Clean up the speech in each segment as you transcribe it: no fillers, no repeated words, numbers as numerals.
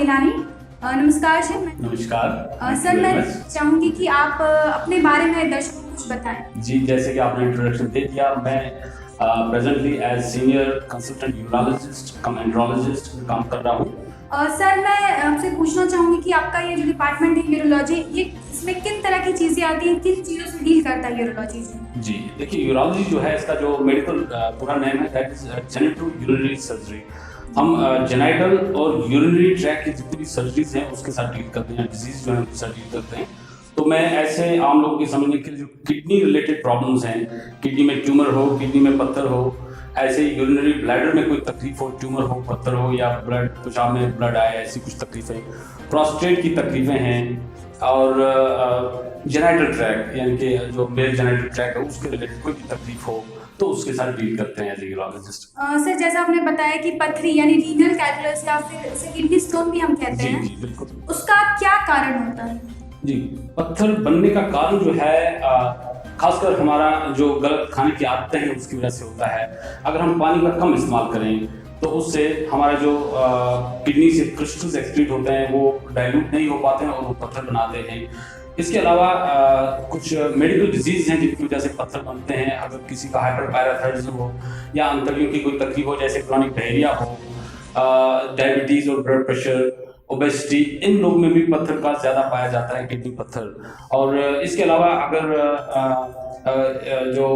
गिलानी। नमस्कार सर। नमस्कार सर, मैं चाहूँगी कि आप अपने बारे में दर्शकों को कुछ बताएं। जी, जैसे कि आपने इंट्रोडक्शन दे दिया, मैं presently as senior consultant urologist cum andrologist काम कर रहा हूँ। सर, मैं आपसे पूछना चाहूँगी कि आपका ये जो डिपार्टमेंट है यूरोलॉजी, ये इसमें किन तरह की चीज़ें आती हैं, किन चीज़ों से डील करता है यूरोलॉजी जो? जी, देखिए यूरोलॉजी जो है इसका जो मेडिकल पूरा नेम है that is genito urinary surgery. हम जेनाइटल और यूरिनरी ट्रैक की जितनी भी सर्जरीज हैं उसके साथ डील करते हैं, डिजीज जो है उनके साथ डील करते हैं। तो मैं ऐसे आम लोगों की समझने के लिए जो किडनी रिलेटेड प्रॉब्लम्स हैं, किडनी में ट्यूमर हो, किडनी में पत्थर हो, ऐसे यूरिनरी ब्लैडर में कोई तकलीफ हो, ट्यूमर हो, पत्थर हो या ब्लड पेशाब में ब्लड आए, ऐसी कुछ तकलीफें, प्रोस्टेट की तकलीफें हैं और जेनाइटल ट्रैक यानी कि जो मेल जेनाइटल ट्रैक है उसके रिलेटेड कोई भी तकलीफ हो तो उसके साथ डील करते हैं एज ए यूरोलॉजिस्ट। सर, जैसा आपने बताया कि पथरी यानी रीनल कैलकुलस या फिर इसे किडनी स्टोन भी हम कहते हैं। जी बिल्कुल। उसका क्या कारण होता है? जी, पत्थर बनने का कारण जो है खासकर हमारा जो गलत खाने की आदतें हैं उसकी वजह से होता है। अगर हम पानी का कम इस्तेमाल करें तो उससे हमारा जो किडनी से क्रिस्टल्स एक्सक्रीट होते हैं वो डाइल्यूट नहीं हो पाते हैं और वो पत्थर बनाते हैं। इसके अलावा कुछ मेडिकल डिजीज हैं जिनकी वजह से पत्थर बनते हैं। अगर किसी का हाइपरपायराथायरिज्म हो या अंतड़ियों की कोई तकलीफ हो जैसे क्रॉनिक डायरिया हो, डायबिटीज और ब्लड प्रेशर, ओबेसिटी, इन लोगों में भी पत्थर का ज़्यादा पाया जाता है, किडनी पत्थर। और इसके अलावा अगर जो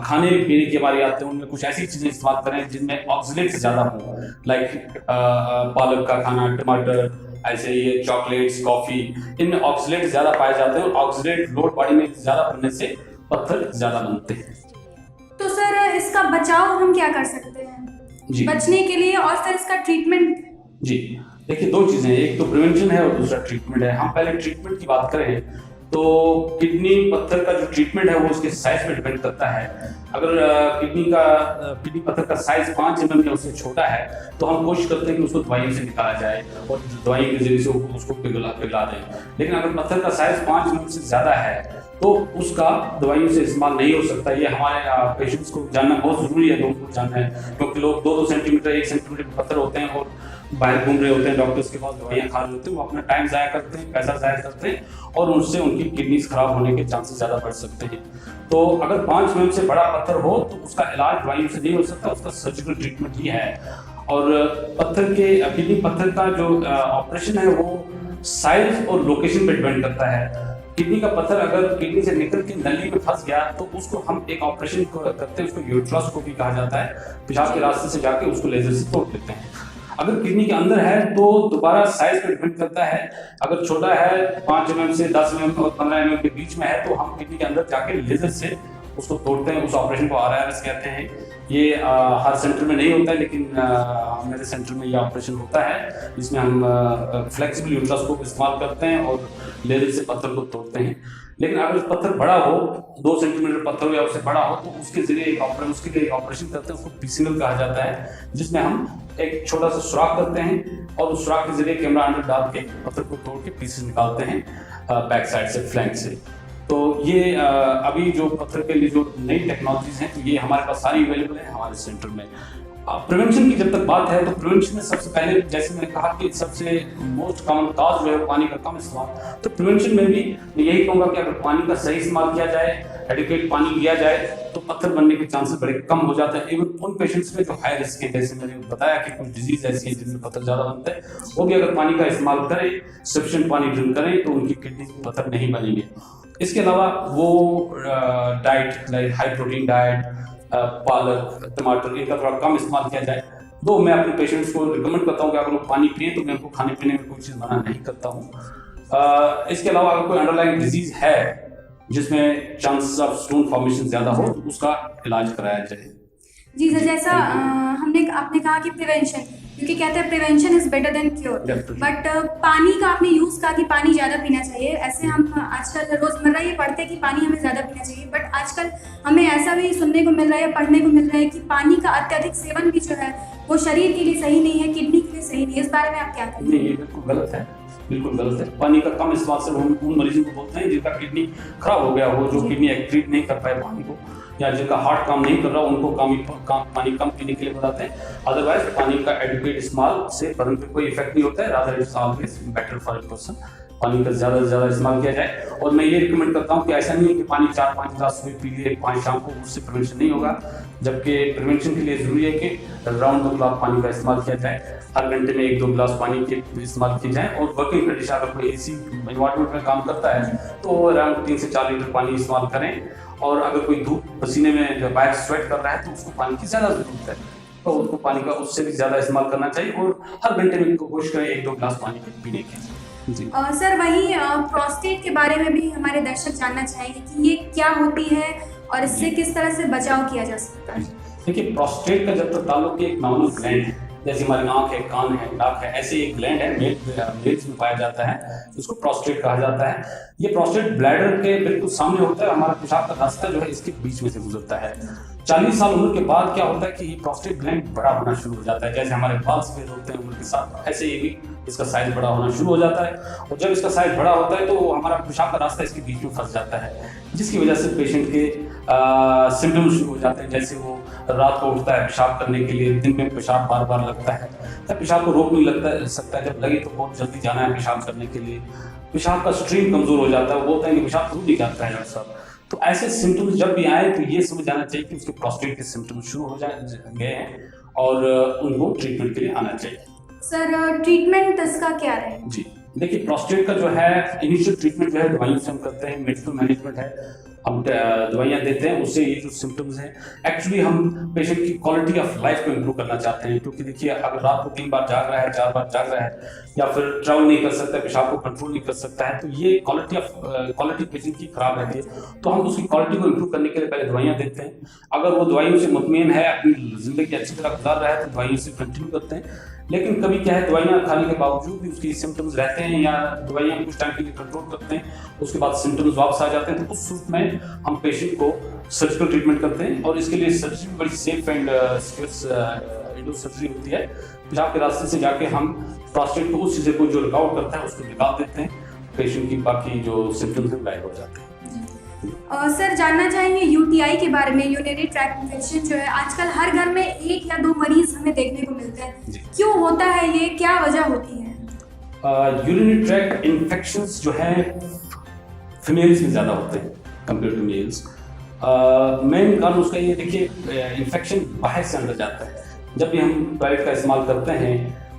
खाने पीने की हमारी आदतें हैं उनमें कुछ ऐसी चीज़ें इस्तेमाल करें जिनमें ऑक्सीडेंट्स ज़्यादा हों, लाइक पालक का खाना, टमाटर, ऐसे ये चॉकलेट्स, कॉफ़ी, इनमें ऑक्सीडेंट्स ज़्यादा पाए जाते हैं और ऑक्सीडेंट लोड बॉडी में ज़्यादा बनने से पत्थर ज़्यादा बनते हैं। तो सर, इसका बचाव हम क्या कर सकते हैं जी बचने के लिए, और सर इसका ट्रीटमेंट? जी, देखिए दो चीज़ें हैं, एक तो प्रिवेंशन है और दूसरा ट्रीटमेंट है। हम पहले ट्रीटमेंट की बात करें तो किडनी पत्थर का जो ट्रीटमेंट है वो उसके साइज पे डिपेंड करता है। अगर किडनी पत्थर का साइज 5 mm या उससे छोटा है तो हम कोशिश करते हैं कि उसको दवाइयों से निकाला जाए और दवाई के जरिए से उसको पिघला दें। लेकिन अगर पत्थर का साइज 5 mm से ज़्यादा है तो उसका दवाइयों से इस्तेमाल नहीं हो सकता। ये हमारे पेशेंट्स को जानना बहुत ज़रूरी है, लोगों को जानना है, क्योंकि लोग 2-2 सेंटीमीटर 1 सेंटीमीटर पत्थर होते हैं और बाहर घूम रहे होते हैं, डॉक्टर्स के पास दवाइयाँ खा रहे होते हैं, वो अपना टाइम ज़ाया करते हैं, पैसा ज़ाया करते हैं और उनसे उनकी किडनीज खराब होने के चांसेस ज़्यादा बढ़ सकते हैं। तो अगर 5 mm से बड़ा पत्थर हो तो उसका इलाज दवाइयों से नहीं हो सकता, उसका सर्जिकल ट्रीटमेंट ही है। और किडनी पत्थर का जो ऑपरेशन है वो साइज और लोकेशन पे डिपेंड करता है। किडनी का पत्थर अगर किडनी से निकल के नली में फंस गया तो उसको हम एक ऑपरेशन करते हैं, उसको यूट्रोस्कोपी कहा जाता है, पेशाब के रास्ते से जाके उसको लेजर से तोड़ देते हैं। अगर किडनी के अंदर है तो दोबारा साइज पे डिपेंड करता है। अगर छोटा है 5 mm से 10 mm और 15 mm के बीच में है तो हम किडनी के अंदर जाके लेजर से उसको तोड़ते हैं। उस ऑपरेशन को RIRS कहते हैं। ये हर सेंटर में नहीं होता है लेकिन मेरे सेंटर में ये ऑपरेशन होता है, जिसमें हम फ्लेक्सिबल यूट्रोस्कोप इस्तेमाल करते हैं और लेजर से पत्थर को तोड़ते हैं। लेकिन अगर पत्थर बड़ा हो, 2 सेंटीमीटर पत्थर हो या उससे बड़ा हो तो उसके लिए एक ऑपरेशन करते हैं, उसको PCNL कहा जाता है, जिसमें हम एक छोटा सा सुराख करते हैं और उस सुराख के जरिए कैमरा अंदर डाल के पत्थर को तोड़ के पीसेस निकालते हैं बैक साइड से, फ्लैंक से। तो ये अभी जो पत्थर के लिए जो नई टेक्नोलॉजीज हैं तो ये हमारे पास सारी अवेलेबल है हमारे सेंटर में। प्रिवेंशन की जब तक बात है तो प्रिवेंशन में सबसे पहले, जैसे मैंने कहा कि सबसे मोस्ट कॉमन कॉज जो है पानी का कम इस्तेमाल, तो प्रिवेंशन में भी मैं यही कहूँगा कि अगर पानी का सही इस्तेमाल किया जाए, एडिक्वेट पानी लिया जाए तो पत्थर बनने के चांसेस बड़े कम हो जाते हैं। इवन उन पेशेंट्स में जो हाई रिस्क है, जैसे मैंने बताया कि कुछ डिजीज ऐसी है जिनमें पत्थर ज़्यादा बनता है, वो भी अगर पानी का इस्तेमाल करें, सफिशिएंट पानी ड्रिंक करें तो उनकी किडनी में पत्थर नहीं बनेंगे। इसके अलावा वो diet like high protein diet, पालक, टमाटर, इनका थोड़ा कम इस्तेमाल किया जाए। तो मैं अपने पेशेंट्स को रिकमेंड करता हूँ कि अगर वो पानी पिए तो मैं उनको खाने पीने में कोई चीज़ मना नहीं करता हूँ। इसके अलावा अगर कोई अंडरलाइंग डिजीज है जिसमें चांसेस ऑफ स्टोन फॉर्मेशन ज़्यादा हो तो उसका इलाज कराया जाए। जी सर, जैसा आपने कहा कि प्रिवेंशन, क्योंकि कहते हैं prevention is better than cure, but पानी का आपने यूज़ कहा कि पानी ज़्यादा पीना चाहिए। ऐसे हम आजकल रोज़मर्रा ये पढ़ते हैं कि पानी हमें ज़्यादा पीना चाहिए, बट आजकल हमें ऐसा भी सुनने को मिल रहा है, पढ़ने को मिल रहा है कि पानी का अत्यधिक सेवन भी जो है वो शरीर के लिए सही नहीं है, किडनी के लिए सही नहीं है। इस बारे में आप क्या कहेंगे? नहीं, ये बिल्कुल गलत है। बिल्कुल गलत है। पानी का कम इस्तेमाल से हम उन मरीजों को बोलते हैं जिनका किडनी खराब हो गया हो, जो किडनी एक्ट्रीट नहीं कर पाए पानी को, या जिनका हार्ट काम नहीं कर रहा, उनको पानी कम पीने के लिए बताते हैं। अदरवाइज पानी का एडुकेट इस्तेमाल से बदन पे कोई इफेक्ट नहीं होता है। Rather it's always better for a person पानी का ज़्यादा से ज़्यादा इस्तेमाल किया जाए। और मैं ये रिकमेंड करता हूँ कि ऐसा नहीं है कि पानी 4-5 ग्लास सुबह पी लिए 5 शाम को, उससे प्रिवेंशन नहीं होगा। जबकि प्रिवेंशन के लिए ज़रूरी है कि राउंड द क्लॉक पानी का इस्तेमाल किया जाए। हर घंटे में 1-2 ग्लास पानी के इस्तेमाल किए जाए। और वर्किंग कंडीशन, अगर कोई एसी एनवायरनमेंट में काम करता है तो अराउंड 3 से 4 लीटर पानी इस्तेमाल करें। और अगर कोई धूप पसीने में जो बाहर स्वेट कर रहा है तो उसको पानी की ज़्यादा ज़रूरत है, तो उसको पानी का उससे भी ज़्यादा इस्तेमाल करना चाहिए। और हर घंटे में कोशिश करें 1-2 ग्लास पानी के पीने की। जी सर, वहीं प्रोस्टेट के बारे में भी हमारे दर्शक जानना चाहेंगे कि ये क्या होती है और इससे किस तरह से बचाव किया जा सकता है। देखिए, प्रोस्टेट का जब तक ताल्लुक एक नॉर्मल ग्लैंड है, जैसे हमारी आंख है, कान है, नाक है, ऐसे एक ग्लैंड है मेल्स में पाया जाता है, इसको प्रोस्टेट कहा जाता है। ये प्रोस्टेट ब्लैडर के बिल्कुल सामने होता है। हमारा पेशाब का रास्ता जो है इसके बीच में से गुजरता है। 40 साल उम्र के बाद क्या होता है कि ये प्रोस्टेट ग्लैंड बड़ा होना शुरू हो जाता है। जैसे हमारे बाल सफेद होते हैं उम्र के साथ, ऐसे ये भी इसका साइज बड़ा होना शुरू हो जाता है। और जब इसका साइज बड़ा होता है तो हमारा पेशाब का रास्ता इसके बीच में फंस जाता है, जिसकी वजह से पेशेंट के सिम्टम्स शुरू हो जाते हैं। जैसे वो रात को उठता है पेशाब करने के लिए, दिन में पेशाब बार बार लगता है, तब पेशाब को रोक नहीं सकता, जब लगे तो बहुत जल्दी जाना है पेशाब करने के लिए। पेशाब का स्ट्रीम कमजोर हो जाता है, वो बोलता है कि पेशाब दूर नहीं जाता है डॉक्टर साहब। तो ऐसे सिम्टम्स जब भी आए तो ये समझ जाना चाहिए कि उसके प्रोस्टेट के सिम्टम्स शुरू हो गए हैं और उनको ट्रीटमेंट के लिए आना चाहिए। सर, ट्रीटमेंट इसका क्या रहेगा? जी देखिए, प्रोस्टेट का जो है इनिशियल ट्रीटमेंट जो है दवाइयों से हम करते हैं, मेडिकल मैनेजमेंट है, हम दवाइयाँ देते हैं। उससे ये जो सिम्टम्स हैं, एक्चुअली हम पेशेंट की क्वालिटी ऑफ लाइफ को इम्प्रूव करना चाहते हैं। क्योंकि देखिए, अगर रात को 3 बार जाग रहा है, 4 बार जाग रहा है, या फिर ट्रैवल नहीं कर सकता, पेशाब को कंट्रोल नहीं कर सकता है, तो ये क्वालिटी पेशेंट की खराब रहती है। तो हम उसकी क्वालिटी को इम्प्रूव करने के लिए पहले दवाइयाँ देते हैं। अगर वो दवाइयों से मुतमईन है, अपनी जिंदगी अच्छी तरह गुजार रहा है, तो दवाइयों से कंटिन्यू करते हैं। लेकिन कभी क्या है, दवाइयाँ खाने के बावजूद भी उसकी सिम्टम्स रहते हैं, या दवाइयाँ कुछ टाइम के लिए कंट्रोल करते हैं, उसके बाद सिम्टम्स वापस आ जाते हैं, तो उस सूरत में हम पेशेंट को सर्जिकल ट्रीटमेंट करते हैं। और इसके लिए सर्जरी बड़ी safe and secure Indo surgery होती है। पेशाब के रास्ते से जाके हम प्रोस्टेट को, उस चीज़ को जो रुकावट करता है उसको निकाल देते हैं, पेशेंट की बाकी जो सिम्टम्स हैं गायब हो जाते हैं। सर, जानना चाहेंगे यूटीआई के बारे में। यूरिनरी ट्रैक्ट इन्फेक्शन जो है आजकल हर घर में 1 या 2 मरीज हमें देखने को मिलते हैं। क्यों होता है ये, क्या वजह होती है? यूरिनरी ट्रैक्ट इन्फेक्शंस जो है फीमेल्स में ज़्यादा होते हैं कंपेयर टू मेल्स। मेन कारण उसका ये, देखिए, इन्फेक्शन बाहर से अंदर जाता है। जब भी हम टॉयलेट का इस्तेमाल करते हैं,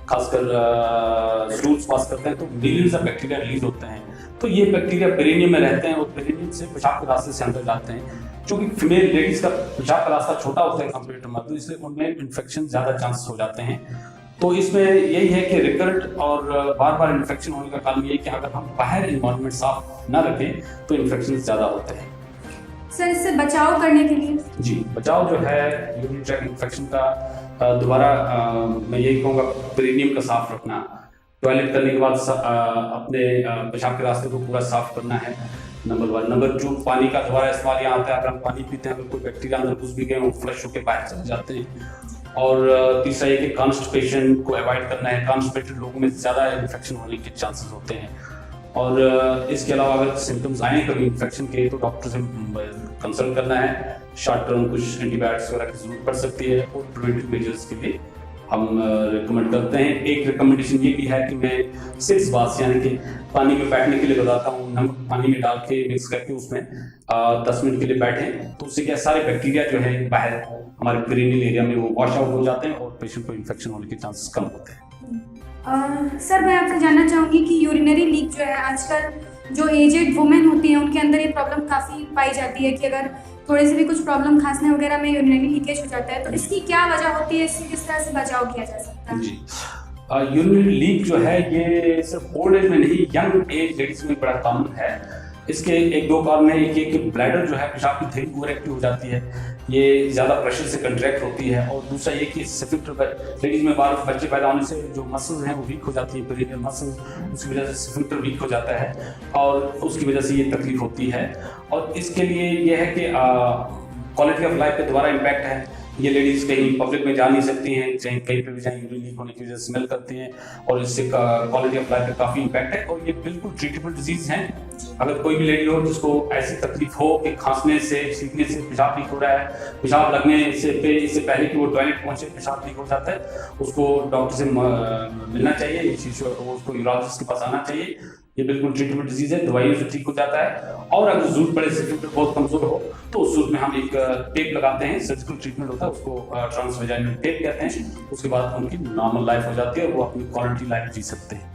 खासकर स्टूल्स पास करते हैं, तो मिलियंस ऑफ बैक्टीरिया रिलीज होते हैं। तो ये बैक्टीरिया पेरिनियम में रहते हैं और पेरिनियम से पेशाब के रास्ते से अंदर जाते हैं। क्योंकि फीमेल लेडीज का पेशाब का रास्ता छोटा होता है कंपेयर टू मर्द, तो इसलिए उनमें इन्फेक्शन ज़्यादा चांसेस हो जाते हैं। तो इसमें यही है कि रिकरेंट और बार बार इन्फेक्शन होने का कारण ये है कि अगर हम बाहर इन्वायरमेंट साफ ना रखें तो इन्फेक्शन ज़्यादा होते हैं। सर, इससे बचाव करने के लिए? जी, बचाव जो है यूरिनरी ट्रैक्ट इन्फेक्शन का, दोबारा मैं यही कहूँगा, पेरिनियम का साफ रखना। टॉयलेट करने के बाद अपने पेशाब के रास्ते को पूरा साफ करना है, नंबर 1। नंबर 2, पानी का दोबारा इस्तेमाल यहाँ आता है। अगर हम पानी पीते हैं, अगर कोई बैक्टीरिया अंदर घुस भी गए, वो फ्लश होकर बाहर चले जाते हैं। और तीसरा ये कि कॉन्स्टिपेशन को अवॉइड करना है। कॉन्स्टिपेटेड लोगों में ज़्यादा इन्फेक्शन होने के चांसेस होते हैं। और इसके अलावा अगर सिम्टम्स आए कभी इन्फेक्शन के, तो डॉक्टर से कंसल्ट करना है। शॉर्ट टर्म कुछ एंटीबायोटिक्स वगैरह की जरूरत पड़ सकती है, और प्रिवेंटिव मेजर्स के लिए हम रिकमेंड करते हैं। एक रिकमेंडेशन ये भी है कि मैं 6 बार्स यानी कि पानी में बैठने के लिए बताता हूँ। नमक पानी में डाल के मिक्स करके उसमें 10 मिनट के लिए बैठें, तो उससे क्या सारे बैक्टीरिया जो है बाहर हमारे पेरिनियल एरिया में वो वॉश आउट हो जाते हैं और पेशेंट को इन्फेक्शन होने के चांसेस कम होते हैं। सर, मैं आपसे जानना चाहूँगी कि यूरिनरी लीक जो है आजकल जो एजेड वुमेन होती हैं उनके अंदर ये प्रॉब्लम काफ़ी पाई जाती है कि अगर थोड़े से भी कुछ प्रॉब्लम खांसने वगैरह में यूरिनरी लीकेज हो जाता है, तो इसकी क्या वजह होती है, इससे किस तरह से बचाव किया जा सकता है? जी, यूरिनरी लीक जो है ये सिर्फ ओल्ड एज में नहीं, यंग एज लेडीज में बड़ा कॉमन है। इसके 1-2 कारण है। एक ये कि ब्लैडर जो है, पेशाब की थैली ओवर एक्टिव हो जाती है, ये ज़्यादा प्रेशर से कंट्रैक्ट होती है। और दूसरा ये कि स्फिंक्टर, लेडीज में बच्चे पैदा होने से जो मसल्स हैं वो वीक हो जाती है, पेरिनियल मसल्स, उसकी वजह से स्फिंक्टर वीक हो जाता है और उसकी वजह से ये तकलीफ होती है। और इसके लिए ये है कि क्वालिटी ऑफ लाइफ पे दोबारा इम्पैक्ट है। ये लेडीज कहीं पब्लिक में जा नहीं सकती हैं, चाहे कहीं पे भी जाएं यूरिन लीक होने की वजह से स्मेल करती हैं और इससे क्वालिटी ऑफ लाइफ पे काफ़ी इम्पैक्ट है और ये बिल्कुल ट्रीटेबल डिजीज हैं। अगर कोई भी लेडी हो जिसको ऐसी तकलीफ हो कि खांसने से, छींकने से पेशाब लीक हो रहा है, पेशाब लगने से इससे पहले कि वो टॉयलेट पहुंचे पेशाब लीक हो जाता है, उसको डॉक्टर से मिलना चाहिए, उसको यूरोलॉजिस्ट के पास आना चाहिए। ये बिल्कुल ट्रीटेबल डिजीज है, दवाइयों से ठीक हो जाता है। और अगर जरूरत पड़े से फिल्टर बहुत कमजोर हो तो उस सूरत में हम एक टेप लगाते हैं, सर्जिकल ट्रीटमेंट होता है, उसको ट्रांसवेजाइनल टेप कहते हैं। उसके बाद उनकी नॉर्मल लाइफ हो जाती है और वो अपनी क्वालिटी लाइफ जी सकते हैं।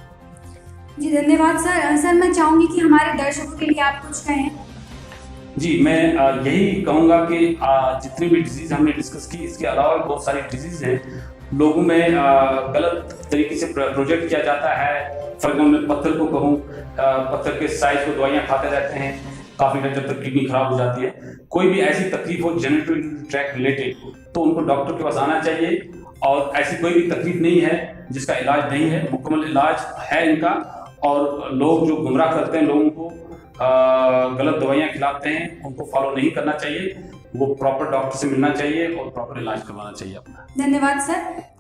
जी धन्यवाद सर। सर मैं चाहूँगी कि हमारे दर्शकों के लिए आप कुछ कहें। जी मैं यही कहूँगा कि जितनी भी डिजीज हमने डिस्कस की, इसके अलावा बहुत सारी डिजीज हैं लोगों में गलत तरीके से प्रोजेक्ट किया जाता है। फॉर एग्जाम्पल पत्थर को कहूँ, पत्थर के साइज को दवाइयाँ खाते रहते हैं, काफ़ी टाइम जब तक किडनी खराब हो जाती है। कोई भी ऐसी तकलीफ हो जेनिटल ट्रैक्ट रिलेटेड तो उनको डॉक्टर के पास आना चाहिए। और ऐसी कोई भी तकलीफ नहीं है जिसका इलाज नहीं है, मुकम्मल इलाज है इनका। और लोग जो गुमराह करते हैं लोगों को, गलत दवाइयाँ खिलाते हैं, उनको फॉलो नहीं करना चाहिए। वो प्रॉपर डॉक्टर से मिलना चाहिए और प्रॉपर इलाज करवाना चाहिए अपना। धन्यवाद सर।